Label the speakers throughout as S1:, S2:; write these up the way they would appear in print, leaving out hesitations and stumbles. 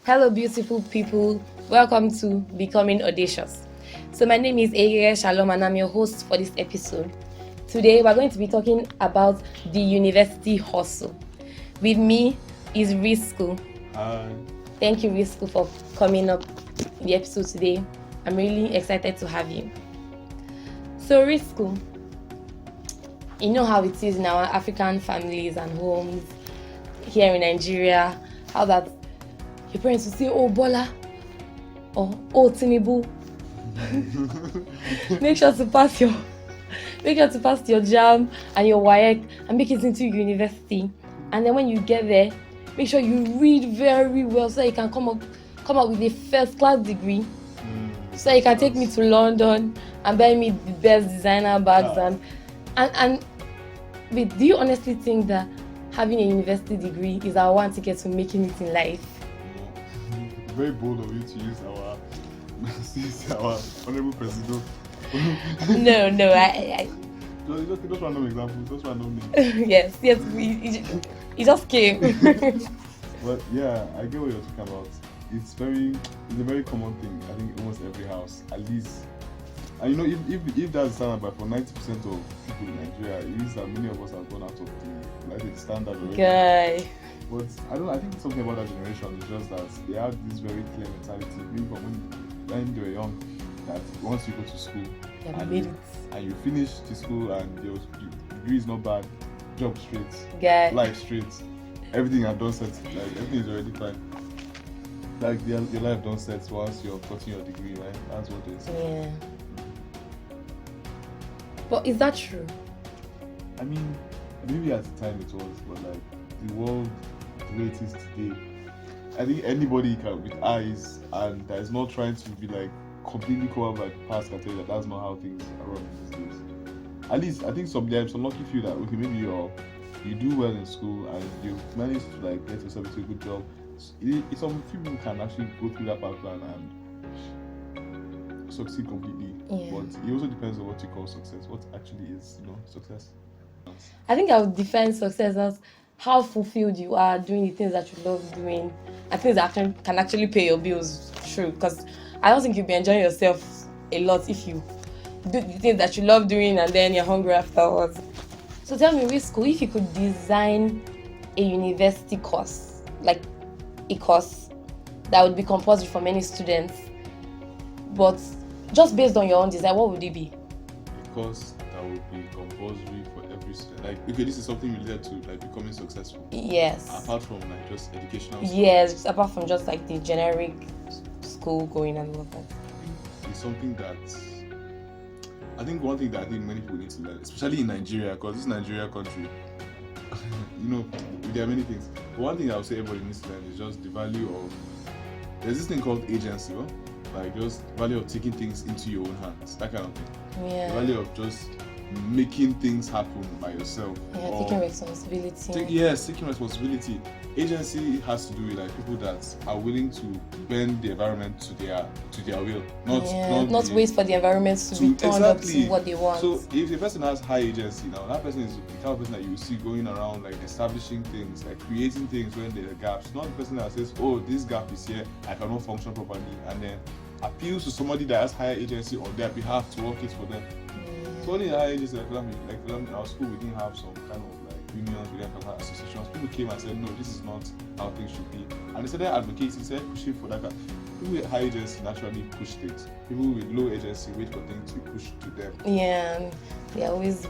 S1: Hello, beautiful people. Welcome to Becoming Audacious. So my name is Ege Shalom and I'm your host for this episode. Today we're going to be talking about the university hustle. With me is Risku.
S2: Hi.
S1: Thank you, Risku, for coming up in the episode today. I'm really excited to have you. So Risku, you know how it is in our African families and homes here in Nigeria, how that your parents will say, "Oh, Bola," or "Oh, Tinubu." make sure to pass your JAM and your WAEC and make it into university. And then when you get there, make sure you read very well so that you can come up with a first class degree. So you can take me to London and buy me the best designer bags and wait, do you honestly think that having a university degree is our one ticket to making it in life?
S2: Very bold of you to use our honorable president.
S1: No, I
S2: Just random examples, just random names.
S1: yes, it just came.
S2: But yeah, I get what you're talking about. It's a very common thing. I think almost every house, at least. And you know, if that's the standard, but for 90% of people in Nigeria, it is that many of us have gone out of the standard already.
S1: Guy.
S2: But I think something about that generation is just that they have this very clear mentality, maybe from when they were young, that once you go to school and you finish the school and your degree is not bad, job straight,
S1: Guy.
S2: life straight, everything are done set, like everything is already fine. Like your life done set once you're gotten your degree, right? That's what it is.
S1: Yeah. But is that true?
S2: I mean, maybe at the time it was, but like the world the way it is today, I think anybody with eyes and that is not trying to be like completely covered by the past can tell you that that's not how things are run these days. At least I think some lucky few that okay, maybe you do well in school and you manage to like get yourself into a good job. Some few people can actually go through that background and succeed completely.
S1: Yeah.
S2: But it also depends on what you call success. What actually is, success.
S1: I think I would define success as how fulfilled you are doing the things that you love doing and things that can actually pay your bills. True, because I don't think you'll be enjoying yourself a lot if you do the things that you love doing and then you're hungry afterwards. So tell me, Risku, if you could design a university course, like a course that would be compulsory for many students, but just based on your own design, what would it be?
S2: A course that would be compulsory for every student. Like, okay, this is something related to like becoming successful.
S1: Yes.
S2: Apart from like just educational stuff.
S1: Yes, apart from just like the generic school going and all of that.
S2: It's something that I think one thing that I think many people need to learn, especially in Nigeria, because this is Nigeria country. There are many things. But one thing I would say everybody needs to learn is just the value of there's this thing called agency, like just value of taking things into your own hands, that kind of thing.
S1: Yeah.
S2: The value of just making things happen by yourself.
S1: Yeah, taking responsibility.
S2: Taking responsibility. Agency has to do with like people that are willing to bend the environment to their will,
S1: not wait for the environment to be turned up to what they want.
S2: So if the person has high agency now, that person is the kind of person that you see going around like establishing things, like creating things when there are gaps. Not the person that says, "Oh, this gap is here, I cannot function properly," and then appeals to somebody that has higher agency on their behalf to work it for them. So only higher agency, like in our school, we didn't have some kind of like unions, we didn't have associations. People came and said, "No, this is not how things should be," and they started advocating, started pushing for that. People with high agency naturally push things. People with low agency wait for things to push to them.
S1: Yeah, they're always they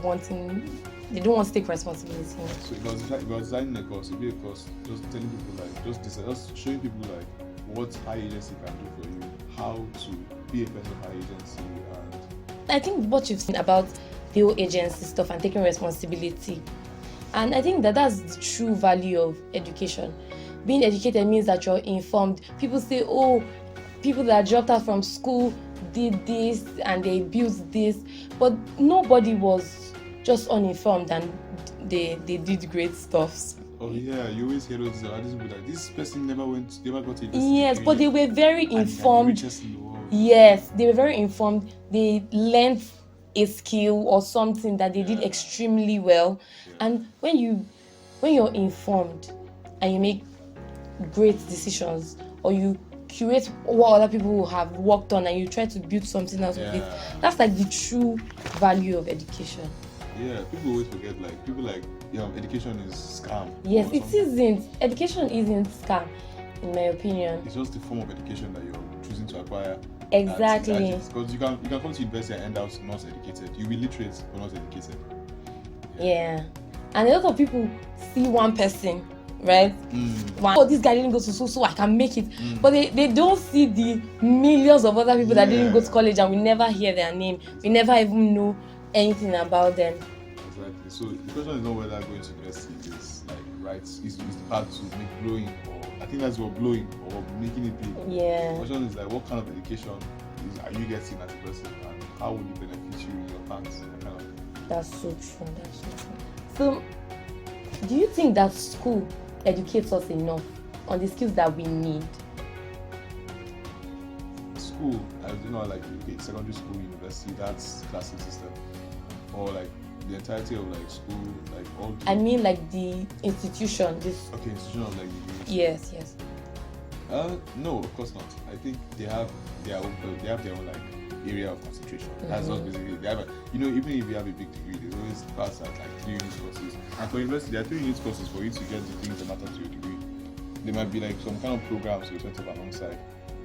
S1: don't want to take responsibility.
S2: So if I was designing a course, it'd be a course just telling people like, just showing people like what high agency can do for you, how to be a person of high agency. And
S1: I think what you've seen about the whole agency stuff and taking responsibility, and I think that's the true value of education. Being educated means that you're informed. People say, "Oh, people that dropped out from school did this and they built this," but nobody was just uninformed and they did great stuff.
S2: Oh yeah, you always hear those people that this person never got a
S1: yes, but they were very informed.
S2: The richest in the world.
S1: Yes, they were very informed. They learned a skill or something that they did extremely well. And when you're informed and you make great decisions or you curate what other people have worked on and you try to build something out of it. That's like the true value of education.
S2: Yeah, people always forget, like, people like, education is scam.
S1: Yes, it isn't. Education isn't scam, in my opinion.
S2: It's just the form of education that you're choosing to acquire.
S1: Exactly.
S2: Because you can come to university and end out not educated. You'll be literate but not educated.
S1: Yeah. And a lot of people see one person, right? Oh, this guy didn't go to school, so I can make it. But they don't see the millions of other people that didn't go to college and we never hear their name. We never even know anything about them.
S2: Exactly. So the question is not whether going to university is like right, is the path to make blowing, or I think that's what blowing or making it big.
S1: Yeah.
S2: The question is like, what kind of education are you getting as a person, and how will it benefit you in your path?
S1: That's so true. That's so true. So, do you think that school educates us enough on the skills that we need?
S2: School, like secondary school, university, that's classic system, or like the entirety of like school, like all.
S1: I mean, like the institution.
S2: Institution of like the.
S1: Yes.
S2: No, of course not. I think they have their own like area of concentration. That's not basically they have even if you have a big degree, there's always parts at like 3 unit courses. And for university, there are 3 unit courses for you to get the things that matter to your degree. There might be like some kind of programs you set up alongside.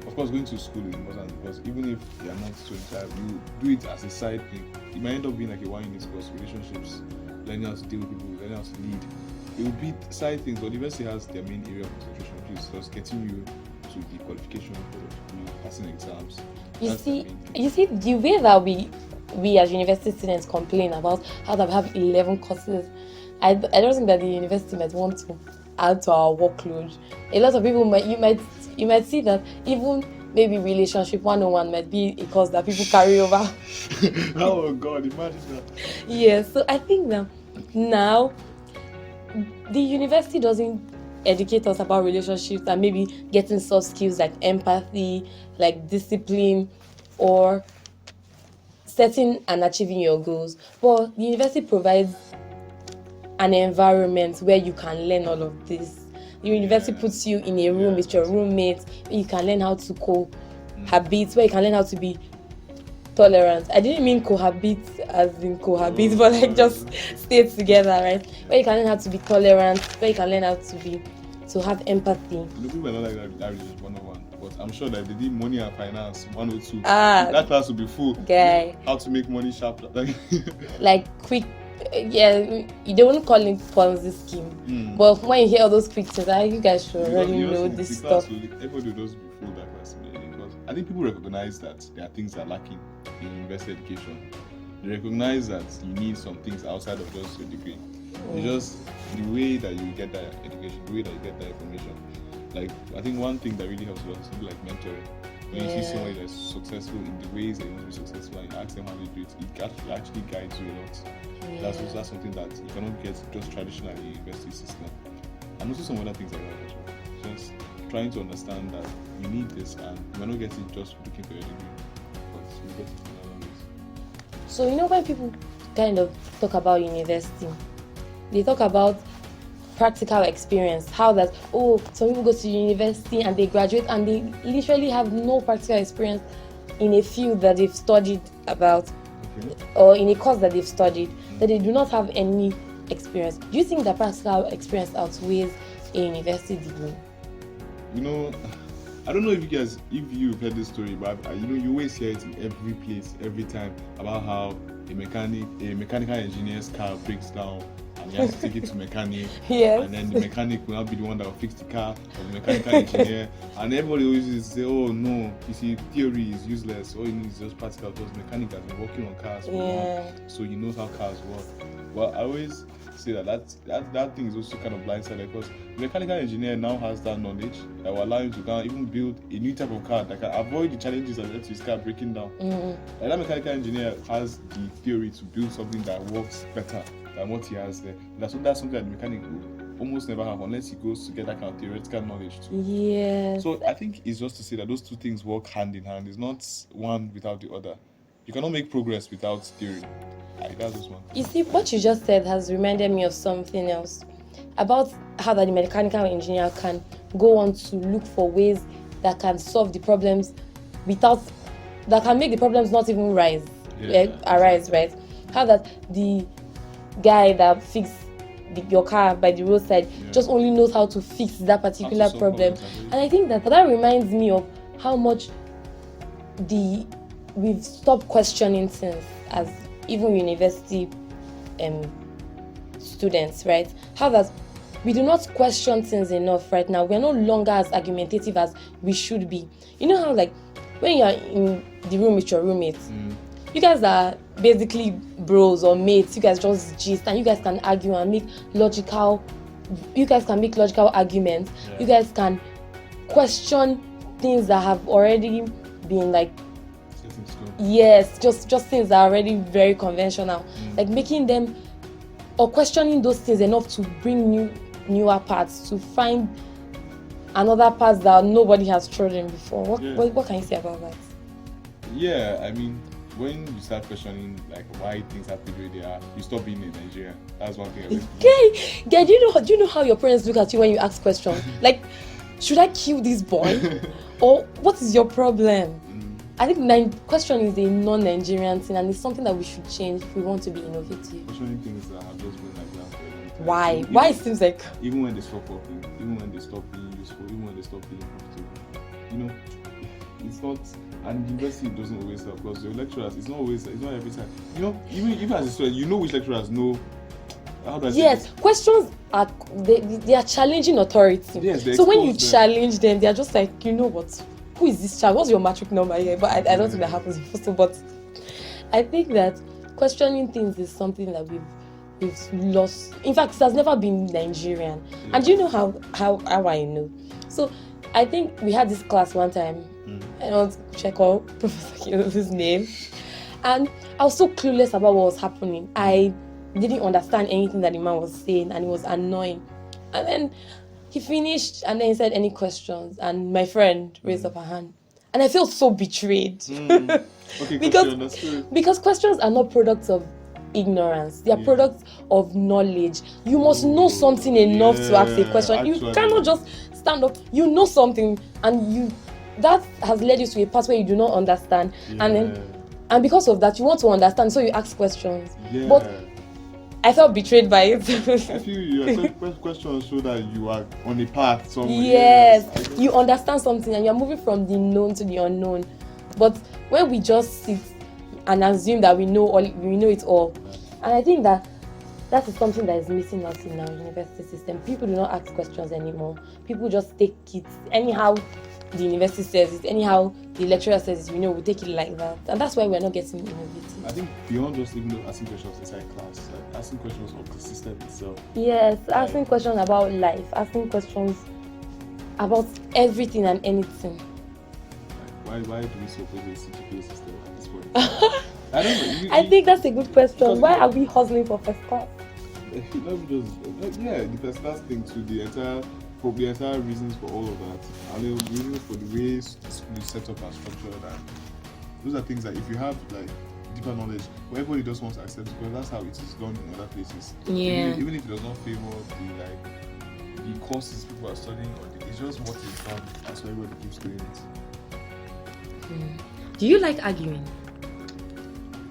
S2: Of course, going to school is important because even if you are not 25, you do it as a side thing. It might end up being like a 1 unit course, relationships, learning how to deal with people, learning how to lead. It will be side things, but the university has their main area of concentration, which is just getting you to the qualification for you passing exams.
S1: You see, the way that we as university students complain about how they have 11 courses, I don't think that the university might want to add to our workload. A lot of people you might see that even maybe relationship 101 might be a course that people carry over.
S2: Oh God, imagine that.
S1: Yes, so I think that now the university doesn't educate us about relationships and maybe getting soft skills like empathy, like discipline, or setting and achieving your goals. But the university provides an environment where you can learn all of this. The university puts you in a room with your roommates where you can learn how to cohabit, where you can learn how to be tolerant. I didn't mean cohabit as in cohabit, but like just stay together, right? Where you can learn how to be tolerant, where you can learn how to have empathy.
S2: People are not like that is 101, but I'm sure that if they did money and finance 102, that class would be full.
S1: Guy.
S2: How to make money sharp.
S1: Like quick, they won't call it Ponzi scheme. But when you hear all those quick things, you guys should already know this stuff.
S2: Everybody will just be full that class. Because I think people recognize that there are things that are lacking in university education. They recognize that you need some things outside of just your degree. It's just the way that you get that education, the way that you get that information. Like, I think one thing that really helps a lot is something like mentoring. When you see somebody that's successful in the ways they want to be successful and you ask them how they do it, it actually guides you a lot. That's something that you cannot get just traditionally in the university system. And also some other things like that as well. Just trying to understand that you need this and you might not get it just looking for your degree, but you get it in other ways.
S1: So when people kind of talk about university, they talk about practical experience, how that some people go to university and they graduate and they literally have no practical experience in a field that they've studied about, or in a course that they've studied, that they do not have any experience. Do you think that practical experience outweighs a university degree?
S2: I don't know if you've heard this story, but you always hear it in every place, every time, about how a mechanical engineer's car breaks down and he has to take it to mechanic.
S1: Yes.
S2: And then the mechanic will not be the one that will fix the car, or the mechanical engineer. And everybody always say, oh no, you see, theory is useless. All you need is just practical, because the mechanic has been working on cars for long, so he knows how cars work. Well, I always say that thing is also kind of blindsided, because the mechanical engineer now has that knowledge that will allow him to kind of even build a new type of car that can avoid the challenges that led to his car breaking down. Like, that mechanical engineer has the theory to build something that works better than what he has there. That's something that the mechanic will almost never have unless he goes to get that kind of theoretical knowledge too.
S1: Yeah.
S2: So I think it's just to say that those two things work hand in hand. It's not one without the other. You cannot make progress without theory. That's just one.
S1: You see, what you just said has reminded me of something else about how that the mechanical engineer can go on to look for ways that can solve the problems that can make the problems not even arise, right? How that the guy that fixed your car by the roadside just only knows how to fix that particular problem. And I think that reminds me of how much we've stopped questioning things as even university students, right? How that we do not question things enough right now. We're no longer as argumentative as we should be. You know how, like, when you're in the room with your roommates, you guys are basically bros or mates. You guys just gist and you guys can argue and make logical arguments. You guys can question things that have already been like, yes, just things that are already very conventional, like making them or questioning those things enough to bring newer parts, to find another path that nobody has trodden before. What can you say about that?
S2: Yeah, I mean, when you start questioning like why things happen the way they are, you stop being a Nigerian. That's one thing.
S1: Okay, do you know how your parents look at you when you ask questions? Like, should I kill this boy? Or what is your problem? I think question is a non-Nigerian thing, and it's something that we should change if we want to be innovative.
S2: Questioning things that have just been like that for a long time.
S1: Why? Why it seems like
S2: even when they stop working, even when they stop being useful, even when they stop being profitable, it's not. And university doesn't always help because your lecturers, it's not every time. Even as a student, which lecturers know. How do I say
S1: yes, this? Questions are they are challenging authority.
S2: Yes,
S1: so when you challenge them, they are just like, you know what? Who is this child? What's your matric number here? But I don't think that happens in first. But I think that questioning things is something that we've lost. In fact, it has never been Nigerian. And do you know how I know? So I think we had this class one time. I don't check out Professor Kiyo's name. And I was so clueless about what was happening. I didn't understand anything that the man was saying, and it was annoying. And then he finished, and then he said, "Any questions?" And my friend raised up her hand, and I felt so betrayed.
S2: Okay,
S1: because questions are not products of ignorance; they are products of knowledge. You must know something enough to ask a question. Actually, you cannot just stand up. You know something, and that has led you to a path where you do not understand, and because of that, you want to understand, so you ask questions. But I felt betrayed by it.
S2: I feel your questions show that you are on a path somewhere.
S1: Yes, you understand something and you're moving from the known to the unknown. But when we just sit and assume that we know it all, and I think that is something that is missing us in our university system. People do not ask questions anymore. People just take it anyhow. The university says it, anyhow the lecturer says it, we take it like that, and that's why we're not getting innovative.
S2: I think beyond just even asking questions inside class, like asking questions of the system itself.
S1: Yes, asking questions about life, asking questions about everything and anything.
S2: Like, why do we support the CGPA system at this point? I don't know. I
S1: think that's a good question. Why are we hustling for first class?
S2: The first class thing to the entire reasons for all of that, and the reasons for the way school is set up and structured, and those are things that if you have like deeper knowledge, everybody just wants to accept, because that's how it is done in other places. Even if it does not favor the courses people are studying, or it's just what is done, and so everybody keeps doing it.
S1: Do you like arguing?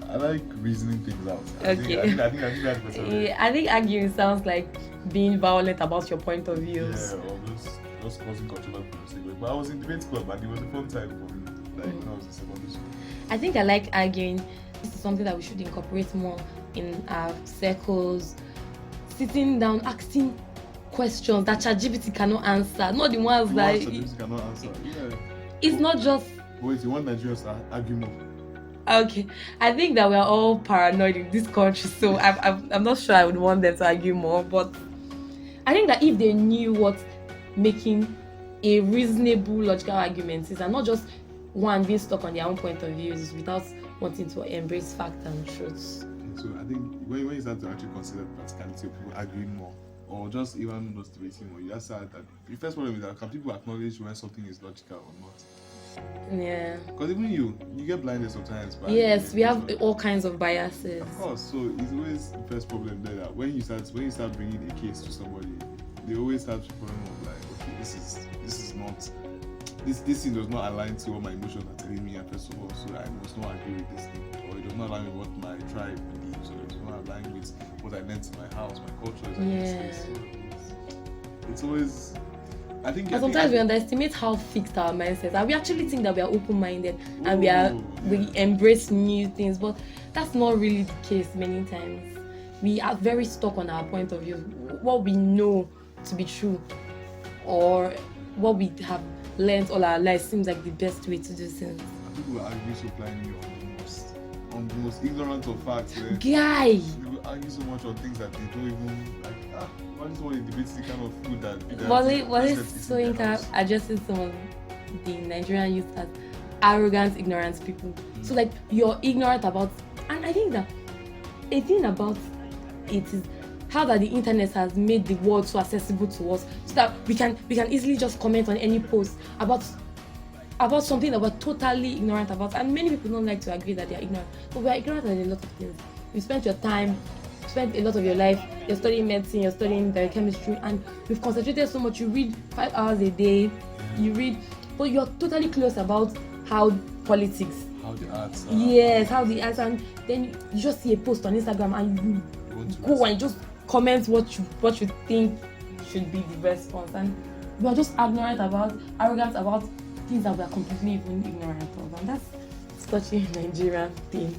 S2: I like reasoning things out.
S1: Okay. I think arguing sounds like being violent about your point of views.
S2: Yeah, or just causing controversy. But I was in debate club, and it was a fun time for me. Like when I was in secondary school.
S1: I think I like arguing. This is something that we should incorporate more in our circles. Sitting down, asking questions that ChatGPT cannot answer. Not the ones that
S2: ChatGPT cannot answer. Yeah.
S1: It's not just.
S2: Wait, you want Nigerians to argue more?
S1: Okay, I think that we are all paranoid in this country, so I'm not sure I would want them to argue more. But I think that if they knew what making a reasonable logical argument is, and not just one being stuck on their own point of views without wanting to embrace fact and truth.
S2: Okay, so I think when you start to actually consider practicality of people arguing more, or just even not debating more, you just start that the first problem is that can people acknowledge when something is logical or not?
S1: Yeah.
S2: Because even you get blinded sometimes.
S1: Yes, we have all kinds of biases.
S2: Of course, so it's always the first problem there that when you start bringing a case to somebody, they always have the problem of like, okay, this is not this thing does not align to what my emotions are telling me, and first of all, so I must not agree with this thing, or it does not align with what my tribe believes, or it does not align with what I learned in my house, my culture is against this. So it's always, I think.
S1: And sometimes we underestimate how fixed our mindsets are. We actually think that we are open-minded and we embrace new things, but that's not really the case many times. We are very stuck on our point of view, what we know to be true, or what we have learned all our lives seems like the best way to do things.
S2: People argue so blindly on the most ignorant of facts.
S1: Guy!
S2: People argue so much on things that they don't even like. Why is one debates the kind of food that
S1: Wale Soyinka addresses some of the Nigerian youth as arrogant, ignorant people. So like you're ignorant about, and I think that a thing about it is how that the internet has made the world so accessible to us, so that we can easily just comment on any post about something that we're totally ignorant about. And many people don't like to agree that they are ignorant, but we are ignorant on a lot of things. You spent your time, spent a lot of your life, you're studying medicine, you're studying biochemistry, and you've concentrated so much. You read 5 hours a day, but you're totally close about how politics,
S2: how the arts are.
S1: Yes, how the arts, and then you just see a post on Instagram and you go and just comment what you think should be the response, and you are just arrogant about things that we are completely even ignorant of, and that's such a Nigerian thing.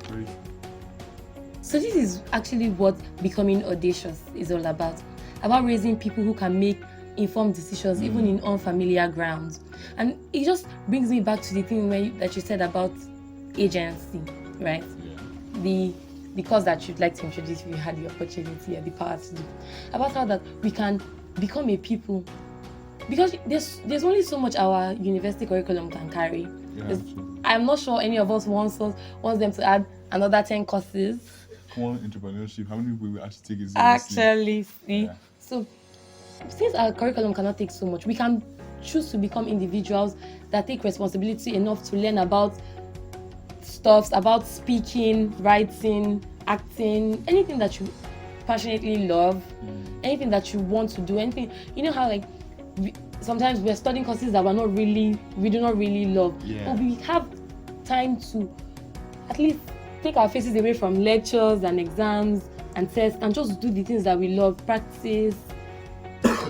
S2: Very.
S1: So this is actually what becoming audacious is all about raising people who can make informed decisions even in unfamiliar grounds. And it just brings me back to the thing that you said about agency, right? Yeah. The course that you'd like to introduce if you had the opportunity or the power to do, about how that we can become a people, because there's only so much our university curriculum can carry. Yeah, I'm not sure any of us wants them to add another 10 courses.
S2: Common entrepreneurship, how many people will actually take it seriously?
S1: Actually, see. Yeah. So since our curriculum cannot take so much, we can choose to become individuals that take responsibility enough to learn about stuffs, about speaking, writing, acting, anything that you passionately love, anything that you want to do, anything. You know how sometimes we're studying courses that we do not really love, but we have time to at least take our faces away from lectures and exams and tests and just do the things that we love, practice.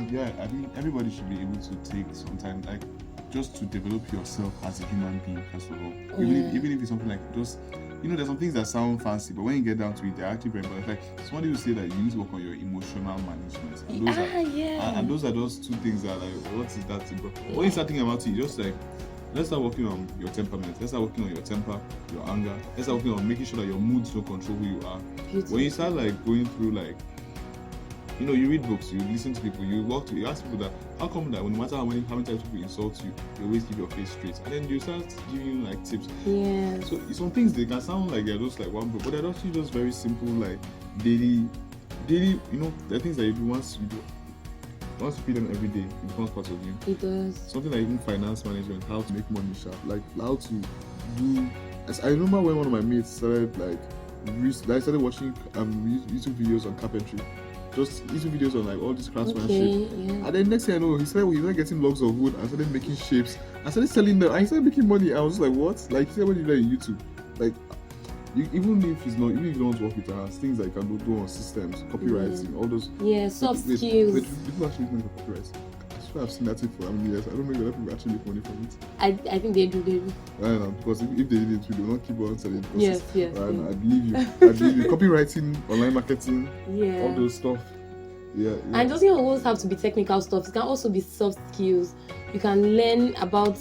S2: Yeah, I mean, everybody should be able to take some time, like, just to develop yourself as a human being, first of all. Even if it's something like just, there's some things that sound fancy, but when you get down to it, they're actually very important. Like, somebody will say that you need to work on your emotional management. And those are those two things that, like, what is that thing? But when you start thinking about it, you just like, let's start working on your temperament. Let's start working on your temper, your anger. Let's start working on making sure that your moods don't control who you are. Beautiful. When you start like going through like, you read books, you listen to people, you ask people that how come that no matter how many times people insult you, you always keep your face straight, and then you start giving like tips.
S1: Yeah.
S2: So some things they can sound like they're just like one book, but they're actually just very simple, like daily. The things that you do once you feed them every day, it becomes part of you.
S1: It does.
S2: Something like even finance management, how to make money sharp, like how to do. As I remember when one of my mates started I started watching YouTube videos on carpentry. Just YouTube videos on like all this craftsmanship. And then next thing I know, he started getting logs of wood and started making shapes. I started selling them. I started making money. I was like, what? Like, he said, what do you do on YouTube? Like, even if you don't want to work with us, things like you can do on systems, copywriting, all those.
S1: Yeah, soft skills.
S2: People actually make money for copyright. I swear I've seen that thing for how many years. I don't know if other people actually make money from it.
S1: I think they do.
S2: I don't know, because if they didn't, we do not keep on selling.
S1: Yes.
S2: I believe you. Copywriting, online marketing, all those stuff. Yeah.
S1: And it doesn't always have to be technical stuff. It can also be soft skills. You can learn about,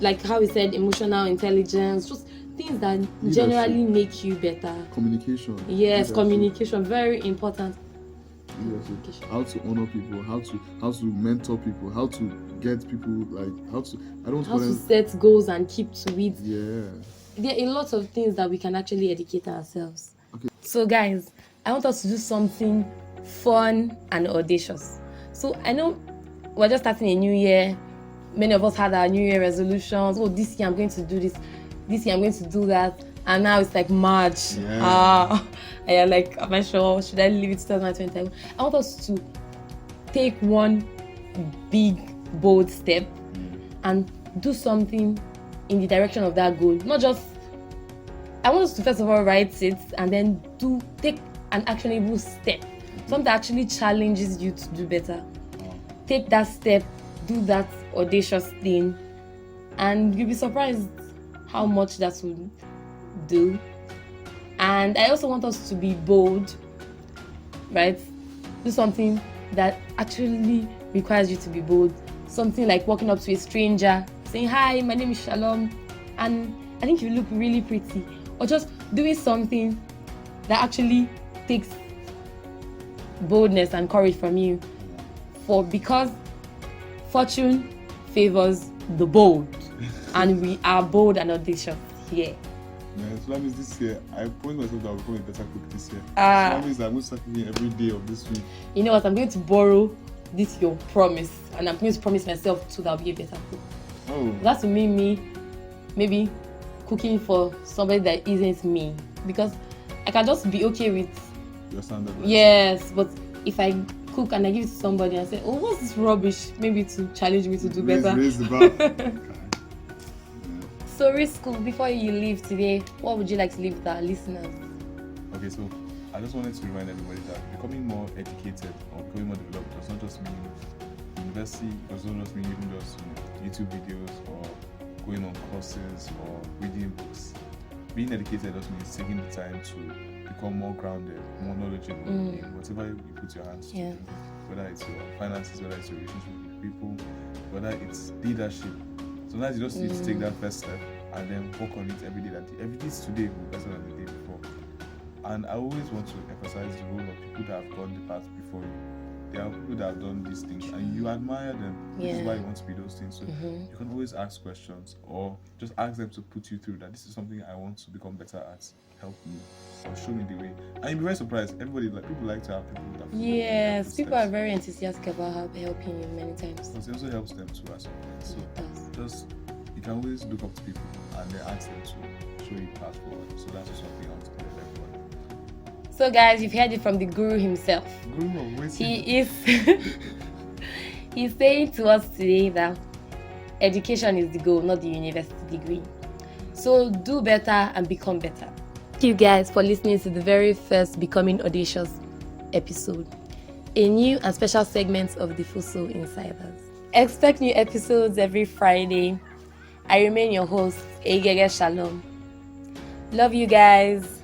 S1: like how we said, emotional intelligence, just things that generally make you better.
S2: Communication.
S1: Yes, communication, very important.
S2: How to honor people, how to mentor people, how to get people, how to
S1: set goals and keep to it.
S2: Yeah.
S1: There are a lot of things that we can actually educate ourselves.
S2: Okay.
S1: So guys, I want us to do something fun and audacious. So I know we're just starting a new year. Many of us had our New Year resolutions. Oh, this year I'm going to do this. This year I'm going to do that. And now it's like March. Yeah. And like, am I sure? Should I leave it to 2020? I want us to take one big, bold step and do something in the direction of that goal. Not just, I want us to first of all write it and then take an actionable step. Something that actually challenges you to do better. Take that step, do that audacious thing, and you'll be surprised how much that will do. And I also want us to be bold, right? Do something that actually requires you to be bold. Something like walking up to a stranger, saying, "Hi, my name is Shalom, and I think you look really pretty." Or just doing something that actually takes boldness and courage from you. Because fortune favors the bold, and we are bold and audacious here.
S2: Yeah, so that means this year, I promised myself that I'll become a better cook this year. So
S1: Ah.
S2: that means I'm going to start cooking every day of this week.
S1: You know what? I'm going to borrow this your promise, and I'm going to promise myself too that I'll be a better cook.
S2: Oh.
S1: That's to mean me maybe cooking for somebody that isn't me, because I can just be okay with
S2: Your standard. Right?
S1: yes, but if I cook and I give it to somebody and say, "Oh, what's this rubbish?" maybe to challenge me to do better.
S2: Raise the bar.
S1: So, Risku, before you leave today, what would you like to leave with our listeners?
S2: Okay, so I just wanted to remind everybody that becoming more educated or becoming more developed does not just mean university, does not just mean even just YouTube videos or going on courses or reading books. Being educated just means taking the time to become more grounded, more knowledgeable in whatever you put your hands to.
S1: Yeah.
S2: Whether it's your finances, whether it's your relationship with people, whether it's leadership. Sometimes you just need to take that first step and then work on it every day. That every day today will be better than the day before. And I always want to emphasize the role of people that have gone the path before you. There are people that have done these things and you admire them. This is why you want to be those things. So you can always ask questions or just ask them to put you through that. This is something I want to become better at. Help me or show me the way. And you'll be very surprised. People like to have people that follow
S1: Yes,
S2: their
S1: people are
S2: footsteps.
S1: very enthusiastic about helping you many times.
S2: But it also helps them too as well. So
S1: It does.
S2: just you can always look up to people and then ask them to show you the path forward. So that's just something I want to tell everyone.
S1: So, guys, you've heard it from the guru himself.
S2: Guru,
S1: He is he's saying to us today that education is the goal, not the university degree. So do better and become better. Thank you guys for listening to the very first Becoming Audacious episode, a new and special segment of the Fuso Insiders. Expect new episodes every Friday. I remain your host, Egege Shalom. Love you guys.